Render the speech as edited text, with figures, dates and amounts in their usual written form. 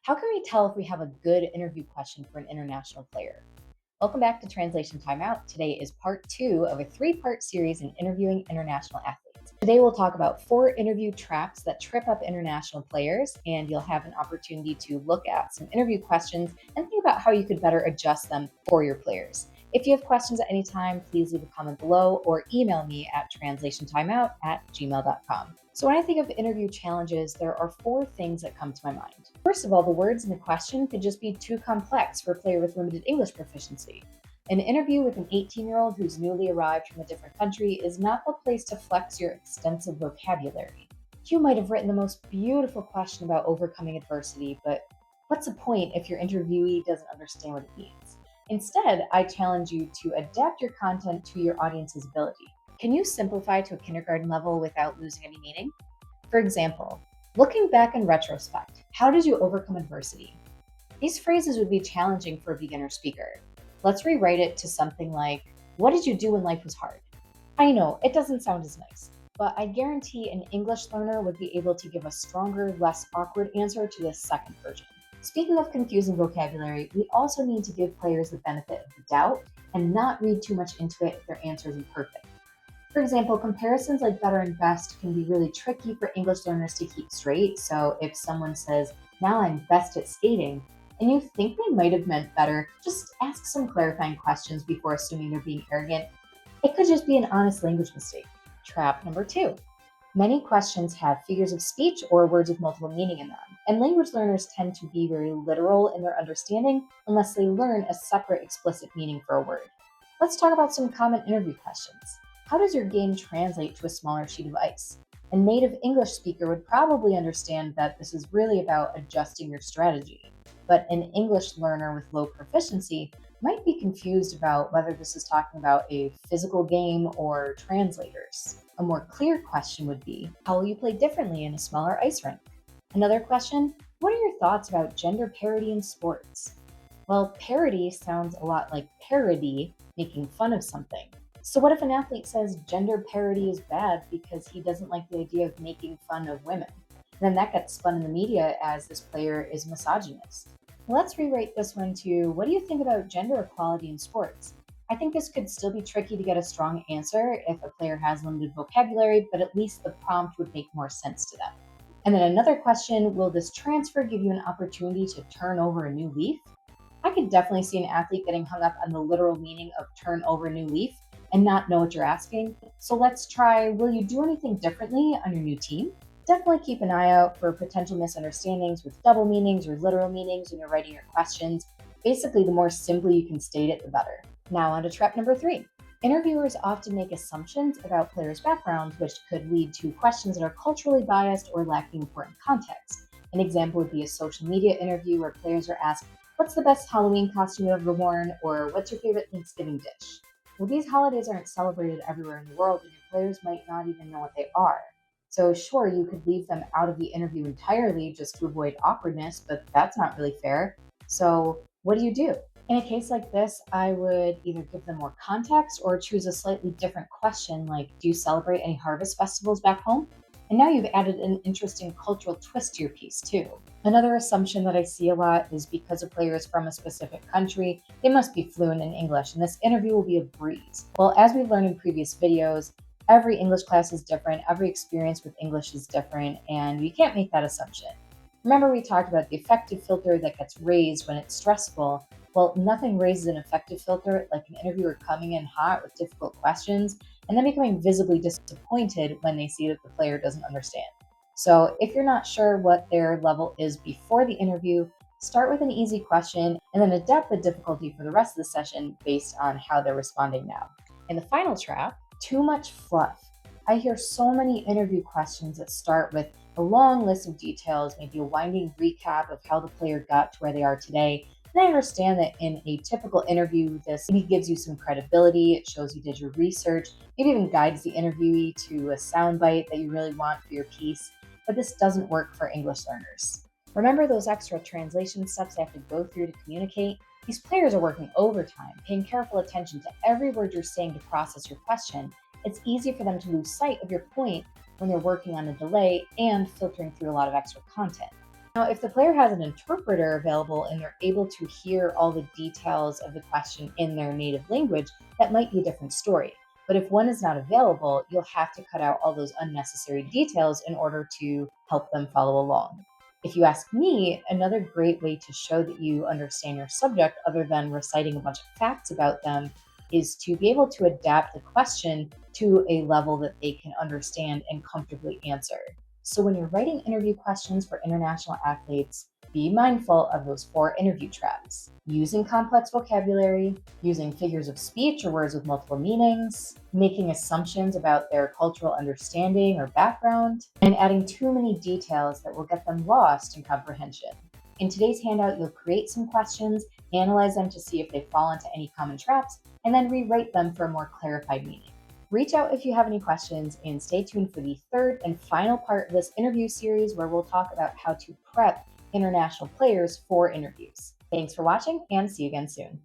How can we tell if we have a good interview question for an international player? Welcome back to Translation Timeout. Today is part two of a three-part series in interviewing international athletes. Today we'll talk about 4 interview traps that trip up international players, and you'll have an opportunity to look at some interview questions and think about how you could better adjust them for your players. If you have questions at any time, please leave a comment below or email me at translationtimeout@gmail.com. So when I think of interview challenges, there are 4 things that come to my mind. First of all, the words in the question could just be too complex for a player with limited English proficiency. An interview with an 18-year-old who's newly arrived from a different country is not the place to flex your extensive vocabulary. You might have written the most beautiful question about overcoming adversity, but what's the point if your interviewee doesn't understand what it means? Instead, I challenge you to adapt your content to your audience's ability. Can you simplify to a kindergarten level without losing any meaning? For example, looking back in retrospect, how did you overcome adversity? These phrases would be challenging for a beginner speaker. Let's rewrite it to something like, what did you do when life was hard? I know, it doesn't sound as nice, but I guarantee an English learner would be able to give a stronger, less awkward answer to this second version. Speaking of confusing vocabulary, we also need to give players the benefit of the doubt and not read too much into it if their answer isn't perfect. For example, comparisons like better and best can be really tricky for English learners to keep straight. So if someone says, now I'm best at skating, and you think they might have meant better, just ask some clarifying questions before assuming they're being arrogant. It could just be an honest language mistake. Trap number 2. Many questions have figures of speech or words with multiple meaning in them, and language learners tend to be very literal in their understanding unless they learn a separate explicit meaning for a word. Let's talk about some common interview questions. How does your game translate to a smaller sheet of ice? A native English speaker would probably understand that this is really about adjusting your strategy, but an English learner with low proficiency might be confused about whether this is talking about a physical game or translators. A more clear question would be, how will you play differently in a smaller ice rink? Another question, what are your thoughts about gender parity in sports? Well, parody sounds a lot like parody, making fun of something. So what if an athlete says gender parity is bad because he doesn't like the idea of making fun of women? And then that gets spun in the media as this player is misogynist. Let's rewrite this one to, what do you think about gender equality in sports? I think this could still be tricky to get a strong answer if a player has limited vocabulary, but at least the prompt would make more sense to them. And then another question, will this transfer give you an opportunity to turn over a new leaf? I could definitely see an athlete getting hung up on the literal meaning of turn over a new leaf and not know what you're asking. So let's try, will you do anything differently on your new team? Definitely keep an eye out for potential misunderstandings with double meanings or literal meanings when you're writing your questions. Basically, the more simply you can state it, the better. Now on to trap number 3. Interviewers often make assumptions about players' backgrounds, which could lead to questions that are culturally biased or lacking important context. An example would be a social media interview where players are asked, what's the best Halloween costume you've ever worn? Or what's your favorite Thanksgiving dish? Well, these holidays aren't celebrated everywhere in the world, and your players might not even know what they are. So, sure, you could leave them out of the interview entirely just to avoid awkwardness, but that's not really fair. So, what do you do? In a case like this, I would either give them more context or choose a slightly different question like, do you celebrate any harvest festivals back home? And now you've added an interesting cultural twist to your piece, too. Another assumption that I see a lot is because a player is from a specific country, they must be fluent in English, and this interview will be a breeze. Well, as we've learned in previous videos, every English class is different, every experience with English is different, and you can't make that assumption. Remember, we talked about the affective filter that gets raised when it's stressful. Well, nothing raises an affective filter like an interviewer coming in hot with difficult questions and then becoming visibly disappointed when they see that the player doesn't understand. So, if you're not sure what their level is before the interview, start with an easy question and then adapt the difficulty for the rest of the session based on how they're responding now. And the final trap, too much fluff. I hear so many interview questions that start with a long list of details, maybe a winding recap of how the player got to where they are today. And I understand that in a typical interview, this maybe gives you some credibility, it shows you did your research, maybe even guides the interviewee to a soundbite that you really want for your piece, but this doesn't work for English learners. Remember those extra translation steps they have to go through to communicate? These players are working overtime, paying careful attention to every word you're saying to process your question. It's easy for them to lose sight of your point when they're working on a delay and filtering through a lot of extra content. Now, if the player has an interpreter available and they're able to hear all the details of the question in their native language, that might be a different story. But if one is not available, you'll have to cut out all those unnecessary details in order to help them follow along. If you ask me, another great way to show that you understand your subject, other than reciting a bunch of facts about them, is to be able to adapt the question to a level that they can understand and comfortably answer. So when you're writing interview questions for international athletes, be mindful of those four interview traps: using complex vocabulary, using figures of speech or words with multiple meanings, making assumptions about their cultural understanding or background, and adding too many details that will get them lost in comprehension. In today's handout, you'll create some questions, analyze them to see if they fall into any common traps, and then rewrite them for a more clarified meaning. Reach out if you have any questions, and stay tuned for the third and final part of this interview series where we'll talk about how to prep international players for interviews. Thanks for watching, and see you again soon.